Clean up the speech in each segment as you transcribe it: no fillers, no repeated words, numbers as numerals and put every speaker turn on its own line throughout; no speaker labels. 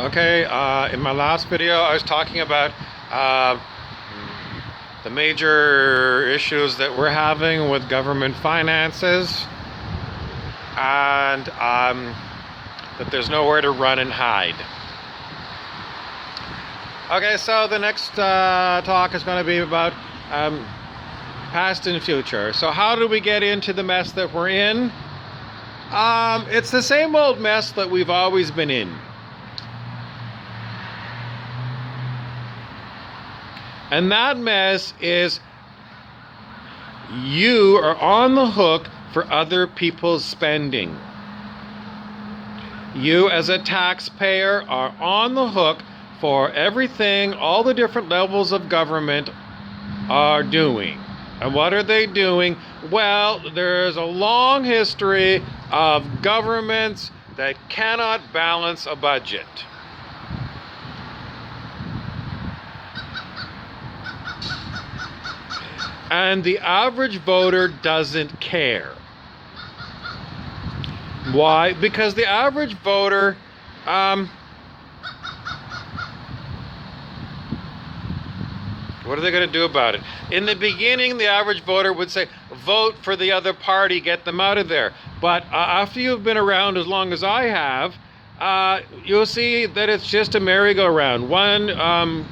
Okay, in my last video I was talking about uh, the major issues that we're having with government finances, and that there's nowhere to run and hide. Okay, so the next talk is going to be about past and future. So how do we get into the mess that we're in? It's the same old mess that we've always been in. And that mess is you are on the hook for other people's spending. You as a taxpayer are on the hook for everything all the different levels of government are doing. And what are they doing? Well, there's a long history of governments that cannot balance a budget. And the average voter doesn't care. Why? Because the average voter, what are they going to do about it? In the beginning, the average voter would say, vote for the other party, get them out of there. But after you've been around as long as I have, you'll see that it's just a merry-go-round. One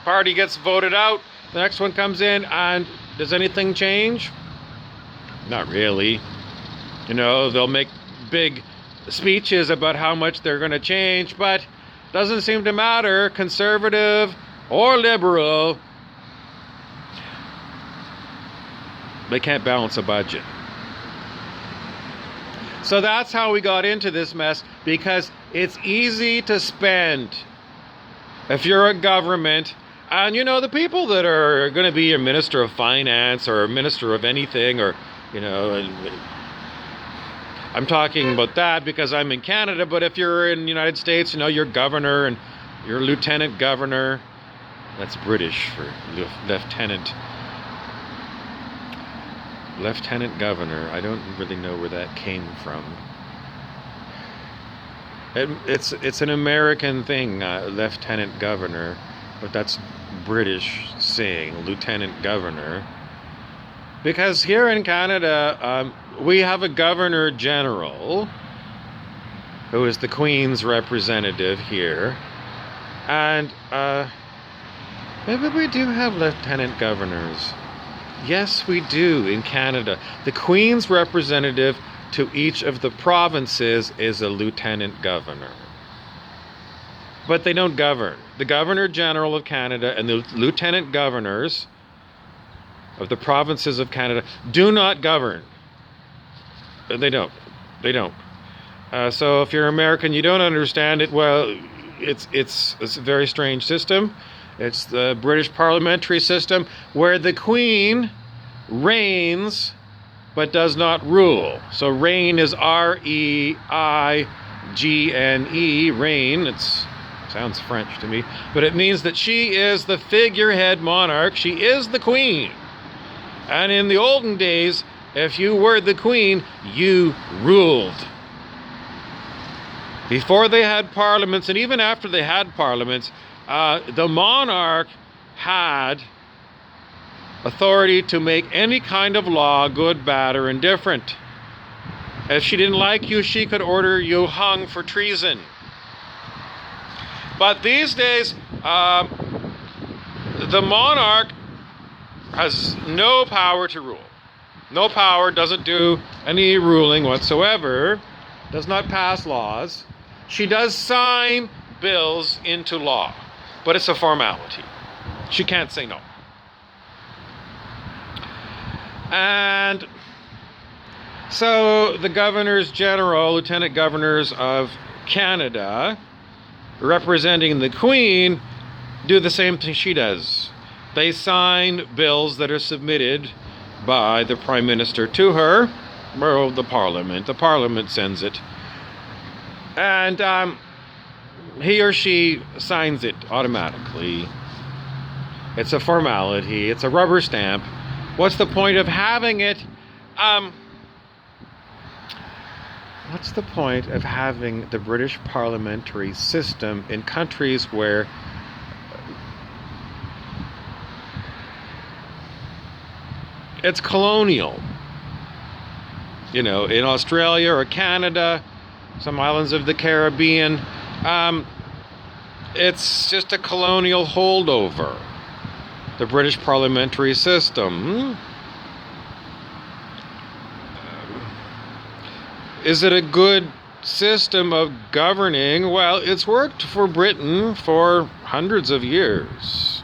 party gets voted out, the next one comes in, and does anything change? Not really. You know, they'll make big speeches about how much they're going to change, but doesn't seem to matter, conservative or liberal. They can't balance a budget. So that's how we got into this mess, because it's easy to spend if you're a government. And you know, the people that are going to be a minister of finance or a minister of anything, or, you know, I'm talking about that because I'm in Canada, but if you're in the United States, you know, you're governor and you're lieutenant governor. That's British for lieutenant. Lieutenant governor. I don't really know where that came from. It's an American thing, lieutenant governor. But that's British saying, lieutenant governor. Because here in Canada, we have a governor general who is the Queen's representative here. And maybe we do have lieutenant governors. Yes, we do in Canada. The Queen's representative to each of the provinces is a lieutenant governor. But they don't govern. The Governor General of Canada and the Lieutenant Governors of the provinces of Canada do not govern. They don't. They don't. So if you're American, you don't understand it. Well, it's a very strange system. It's the British parliamentary system where the Queen reigns but does not rule. So reign is R-E-I-G-N-E, reign. Sounds French to me, but it means that she is the figurehead monarch. She is the queen. And in the olden days, if you were the queen, you ruled. Before they had parliaments, and even after they had parliaments, the monarch had authority to make any kind of law, good, bad, or indifferent. If she didn't like you, she could order you hung for treason. But these days, the monarch has no power to rule. No power, doesn't do any ruling whatsoever, does not pass laws. She does sign bills into law, but it's a formality. She can't say no. And so the governors general, lieutenant governors of Canada, representing the Queen, do the same thing she does. They sign bills that are submitted by the Prime Minister to her, or the Parliament. The Parliament sends it. And he or she signs it automatically. It's a formality. It's a rubber stamp. What's the point of having it? what's the point of having the British parliamentary system in countries where it's colonial? In Australia or Canada, some islands of the Caribbean, it's just a colonial holdover. The British parliamentary system. Is it a good system of governing? Well, it's worked for Britain for hundreds of years.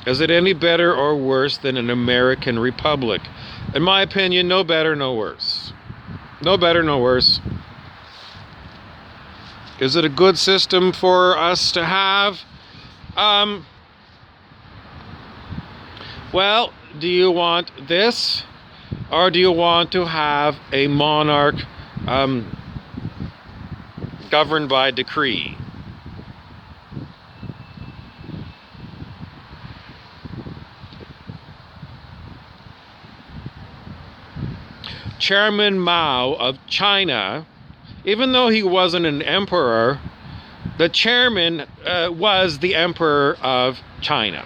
Is it any better or worse than an American republic? In my opinion, no better, no worse. No better, no worse. Is it a good system for us to have? Well, do you want this? Or do you want to have a monarch governed by decree? Chairman Mao of China, even though he wasn't an emperor, the chairman was the emperor of China.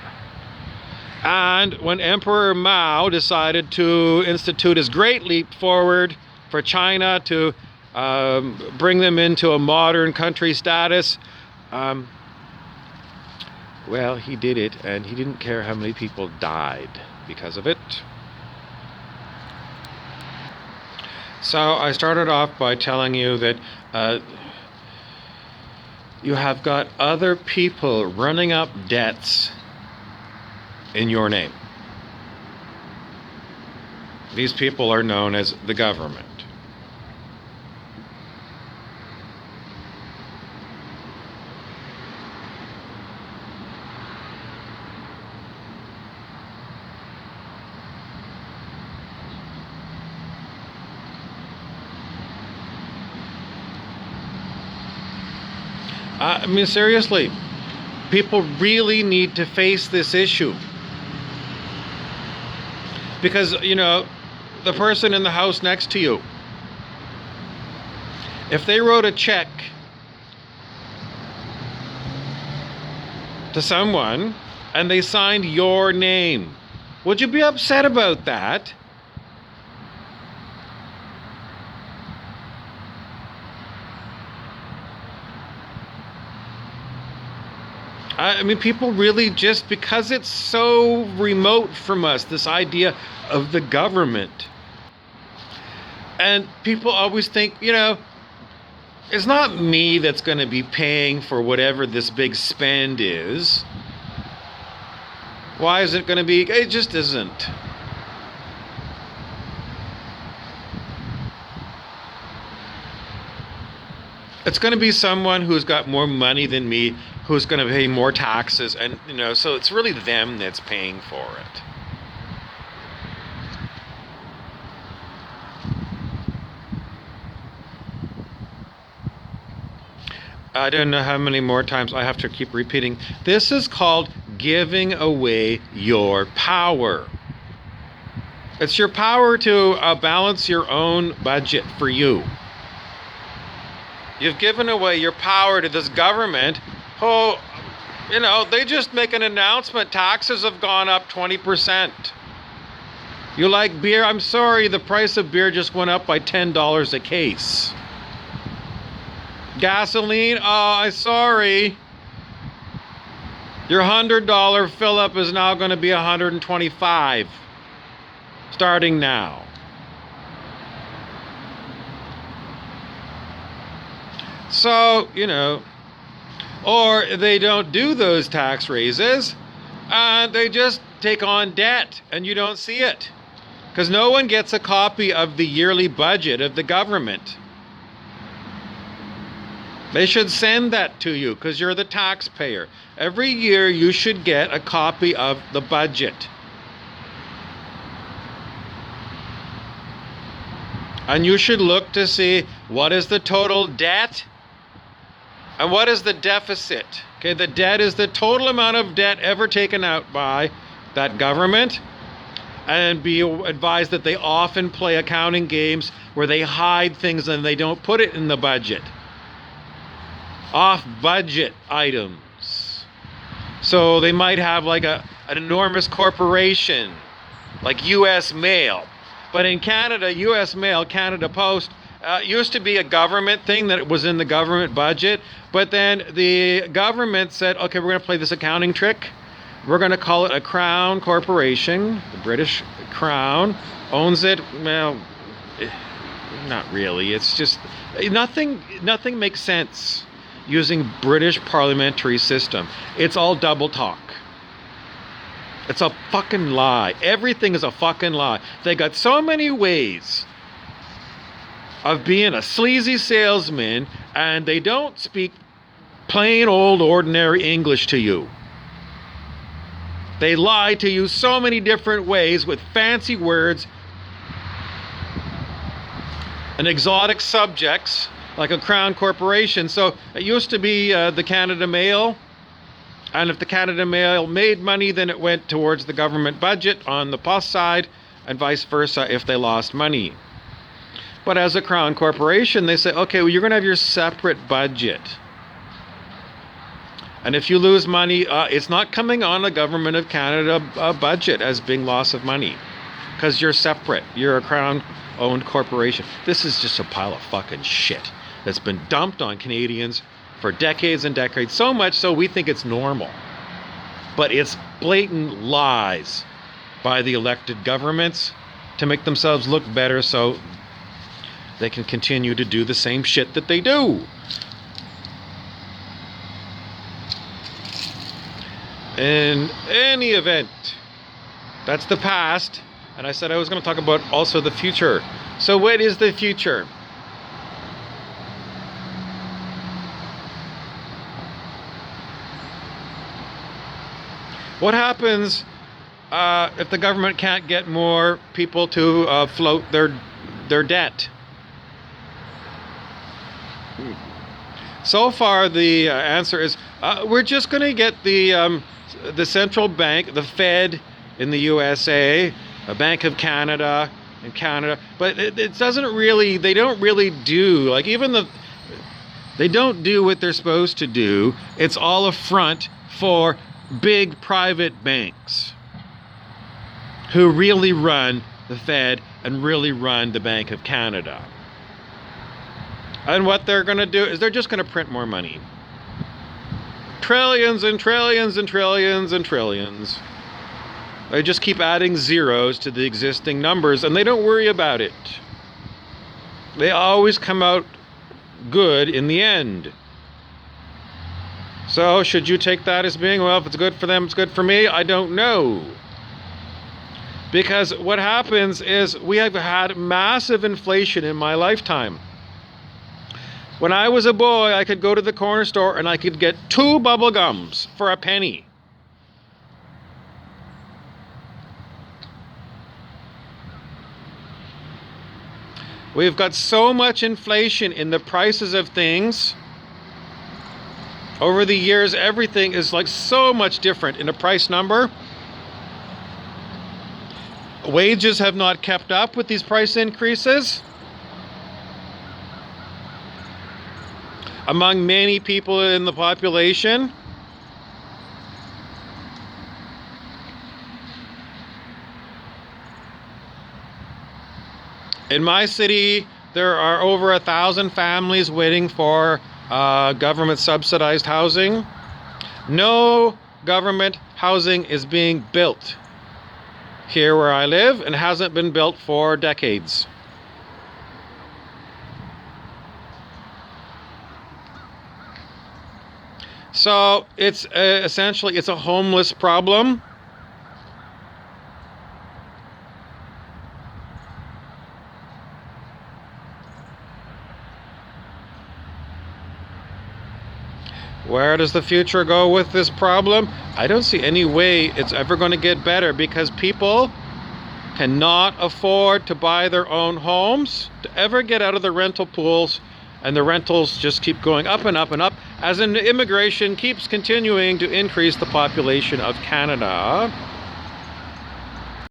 And when Emperor Mao decided to institute his great leap forward for China to bring them into a modern country status, well, he did it, and he didn't care how many people died because of it. So I started off by telling you that you have got other people running up debts in your name. These people are known as the government. I mean, seriously, people really need to face this issue. Because, the person in the house next to you, if they wrote a check to someone and they signed your name, would you be upset about that? I mean, people really just, because it's so remote from us, this idea of the government. And people always think, it's not me that's going to be paying for whatever this big spend is. Why is it going to be? It just isn't. It's going to be someone who's got more money than me, who's going to pay more taxes, and so it's really them that's paying for it. I don't know how many more times I have to keep repeating. This is called giving away your power. It's your power to balance your own budget for you. You've given away your power to this government who, they just make an announcement. Taxes have gone up 20%. You like beer? I'm sorry, the price of beer just went up by $10 a case. Gasoline? Oh, I'm sorry. Your $100 fill-up is now going to be $125, starting now. So, or they don't do those tax raises, and they just take on debt, and you don't see it. Because no one gets a copy of the yearly budget of the government. They should send that to you, because you're the taxpayer. Every year you should get a copy of the budget. And you should look to see what is the total debt and what is the deficit. Okay, the debt is the total amount of debt ever taken out by that government, and be advised that they often play accounting games where they hide things and they don't put it in the budget. Off-budget items. So they might have like an enormous corporation, like U.S. Mail. But in Canada, U.S. Mail, Canada Post, used to be a government thing that was in the government budget. But then the government said, okay, we're going to play this accounting trick. We're going to call it a Crown Corporation. The British Crown owns it. Well, not really. It's just nothing makes sense using British parliamentary system. It's all double talk. It's a fucking lie. Everything is a fucking lie. They got so many ways of being a sleazy salesman, and they don't speak plain old ordinary English to you. They lie to you so many different ways with fancy words and exotic subjects like a Crown Corporation. So it used to be the Canada Mail, and if the Canada Mail made money, then it went towards the government budget on the plus side, and vice versa if they lost money. But as a Crown Corporation, they say, okay, well, you're going to have your separate budget. And if you lose money, it's not coming on the Government of Canada budget as being loss of money, because you're separate. You're a Crown-owned corporation. This is just a pile of fucking shit that's been dumped on Canadians for decades and decades, so much so we think it's normal. But it's blatant lies by the elected governments to make themselves look better so they can continue to do the same shit that they do. In any event, that's the past, and I said I was going to talk about also the future. So what is the future? What happens if the government can't get more people to float their debt? So far, the answer is we're just going to get the central bank, the Fed in the USA, the Bank of Canada in Canada, but it doesn't really. They don't really do like they don't do what they're supposed to do. It's all a front for big private banks who really run the Fed and really run the Bank of Canada. And what they're going to do is they're just going to print more money. Trillions and trillions and trillions and trillions. They just keep adding zeros to the existing numbers, and they don't worry about it. They always come out good in the end. So should you take that as being, well, if it's good for them, it's good for me? I don't know. Because what happens is we have had massive inflation in my lifetime. When I was a boy, I could go to the corner store and I could get 2 bubble gums for a penny. We've got so much inflation in the prices of things. Over the years, everything is like so much different in a price number. Wages have not kept up with these price increases. Among many people in the population. In my city, there are over 1,000 families waiting for government subsidized housing. No government housing is being built here where I live, and hasn't been built for decades. So it's essentially it's a homeless problem. Where does the future go with this problem? I don't see any way it's ever going to get better, because people cannot afford to buy their own homes to ever get out of the rental pools, and the rentals just keep going up and up and up as immigration keeps continuing to increase the population of Canada.